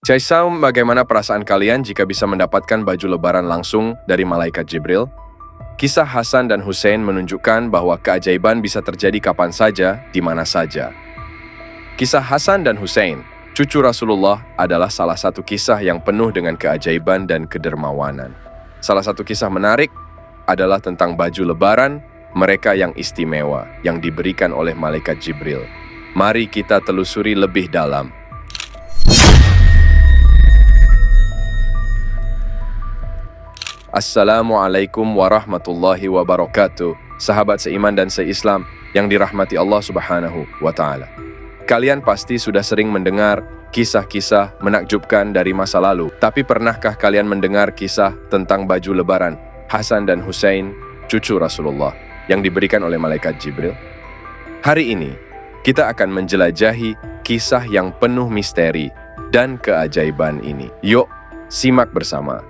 Caisam, bagaimana perasaan kalian jika bisa mendapatkan baju lebaran langsung dari malaikat Jibril? Kisah Hasan dan Hussein menunjukkan bahwa keajaiban bisa terjadi kapan saja, di mana saja. Kisah Hasan dan Hussein, cucu Rasulullah, adalah salah satu kisah yang penuh dengan keajaiban dan kedermawanan. Salah satu kisah menarik adalah tentang baju lebaran mereka yang istimewa yang diberikan oleh malaikat Jibril. Mari kita telusuri lebih dalam. Assalamualaikum warahmatullahi wabarakatuh. Sahabat seiman dan seislam yang dirahmati Allah Subhanahu wa Ta'ala. Kalian pasti sudah sering mendengar kisah-kisah menakjubkan dari masa lalu. Tapi pernahkah kalian mendengar kisah tentang baju lebaran Hasan dan Hussein, cucu Rasulullah, yang diberikan oleh malaikat Jibril? Hari ini, kita akan menjelajahi kisah yang penuh misteri dan keajaiban ini. Yuk, simak bersama.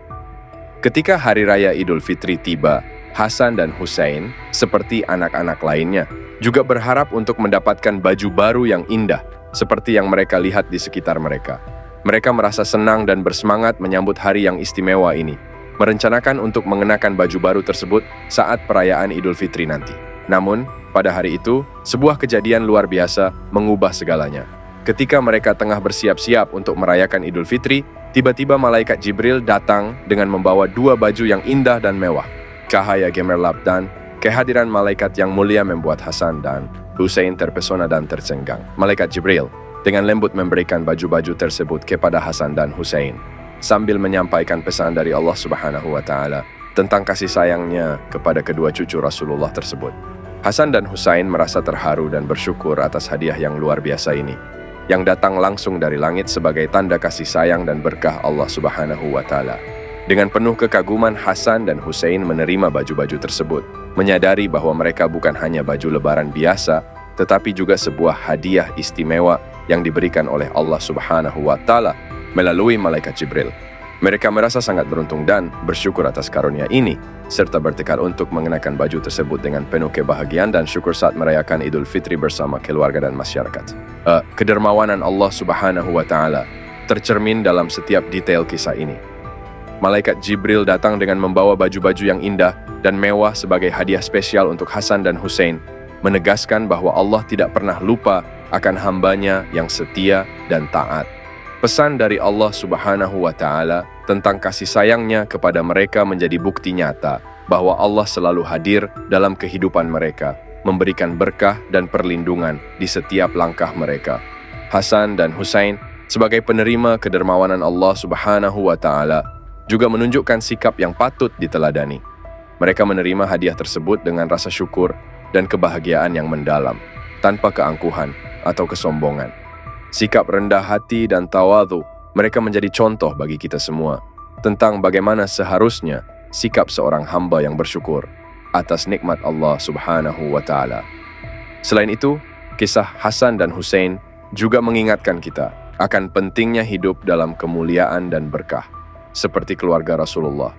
Ketika Hari Raya Idul Fitri tiba, Hasan dan Hussein, seperti anak-anak lainnya, juga berharap untuk mendapatkan baju baru yang indah, seperti yang mereka lihat di sekitar mereka. Mereka merasa senang dan bersemangat menyambut hari yang istimewa ini, merencanakan untuk mengenakan baju baru tersebut saat perayaan Idul Fitri nanti. Namun, pada hari itu, sebuah kejadian luar biasa mengubah segalanya. Ketika mereka tengah bersiap-siap untuk merayakan Idul Fitri, tiba-tiba malaikat Jibril datang dengan membawa dua baju yang indah dan mewah. Cahaya gemerlap dan kehadiran malaikat yang mulia membuat Hasan dan Hussein terpesona dan tercengang. Malaikat Jibril dengan lembut memberikan baju-baju tersebut kepada Hasan dan Hussein, sambil menyampaikan pesan dari Allah Subhanahu wa Ta'ala tentang kasih sayangnya kepada kedua cucu Rasulullah tersebut. Hasan dan Hussein merasa terharu dan bersyukur atas hadiah yang luar biasa ini, yang datang langsung dari langit sebagai tanda kasih sayang dan berkah Allah Subhanahu wa Ta'ala. Dengan penuh kekaguman, Hasan dan Hussein menerima baju-baju tersebut, menyadari bahwa mereka bukan hanya baju lebaran biasa, tetapi juga sebuah hadiah istimewa yang diberikan oleh Allah Subhanahu wa Ta'ala melalui malaikat Jibril. Mereka merasa sangat beruntung dan bersyukur atas karunia ini, serta bertekad untuk mengenakan baju tersebut dengan penuh kebahagiaan dan syukur saat merayakan Idul Fitri bersama keluarga dan masyarakat. Kedermawanan Allah Subhanahu wa Ta'ala tercermin dalam setiap detail kisah ini. Malaikat Jibril datang dengan membawa baju-baju yang indah dan mewah sebagai hadiah spesial untuk Hasan dan Hussein, menegaskan bahwa Allah tidak pernah lupa akan hambanya yang setia dan taat. Pesan dari Allah Subhanahu wa Ta'ala tentang kasih sayangnya kepada mereka menjadi bukti nyata bahwa Allah selalu hadir dalam kehidupan mereka, memberikan berkah dan perlindungan di setiap langkah mereka. Hasan dan Hussein sebagai penerima kedermawanan Allah Subhanahu wa Ta'ala juga menunjukkan sikap yang patut diteladani. Mereka menerima hadiah tersebut dengan rasa syukur dan kebahagiaan yang mendalam, tanpa keangkuhan atau kesombongan. Sikap rendah hati dan tawadhu mereka menjadi contoh bagi kita semua tentang bagaimana seharusnya sikap seorang hamba yang bersyukur atas nikmat Allah Subhanahu wa Ta'ala. Selain itu, kisah Hasan dan Hussein juga mengingatkan kita akan pentingnya hidup dalam kemuliaan dan berkah, seperti keluarga Rasulullah.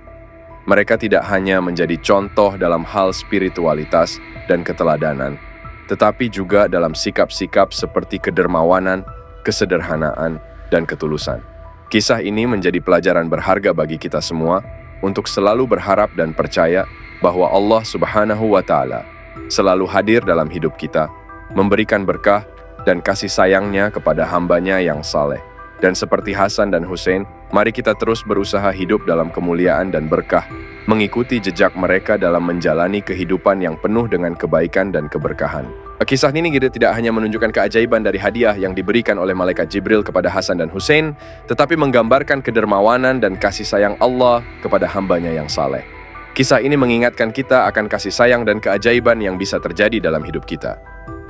Mereka tidak hanya menjadi contoh dalam hal spiritualitas dan keteladanan, tetapi juga dalam sikap-sikap seperti kedermawanan, kesederhanaan, dan ketulusan. Kisah ini menjadi pelajaran berharga bagi kita semua untuk selalu berharap dan percaya bahwa Allah Subhanahu wa Ta'ala selalu hadir dalam hidup kita, memberikan berkah dan kasih sayangnya kepada hambanya yang saleh. Dan seperti Hasan dan Hussein, mari kita terus berusaha hidup dalam kemuliaan dan berkah, mengikuti jejak mereka dalam menjalani kehidupan yang penuh dengan kebaikan dan keberkahan. Kisah ini tidak hanya menunjukkan keajaiban dari hadiah yang diberikan oleh malaikat Jibril kepada Hasan dan Hussein, tetapi menggambarkan kedermawanan dan kasih sayang Allah kepada hambanya yang saleh. Kisah ini mengingatkan kita akan kasih sayang dan keajaiban yang bisa terjadi dalam hidup kita.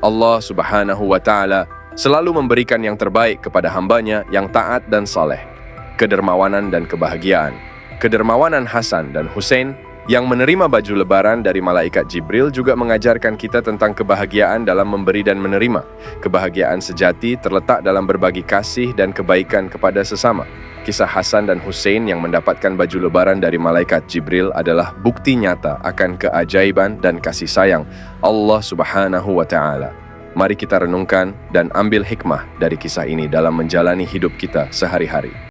Allah Subhanahu wa Ta'ala selalu memberikan yang terbaik kepada hambanya yang taat dan saleh. Kedermawanan dan kebahagiaan. Kedermawanan Hasan dan Hussein yang menerima baju lebaran dari malaikat Jibril juga mengajarkan kita tentang kebahagiaan dalam memberi dan menerima. Kebahagiaan sejati terletak dalam berbagi kasih dan kebaikan kepada sesama. Kisah Hasan dan Hussein yang mendapatkan baju lebaran dari malaikat Jibril adalah bukti nyata akan keajaiban dan kasih sayang Allah Subhanahu wa Ta'ala. Mari kita renungkan dan ambil hikmah dari kisah ini dalam menjalani hidup kita sehari-hari.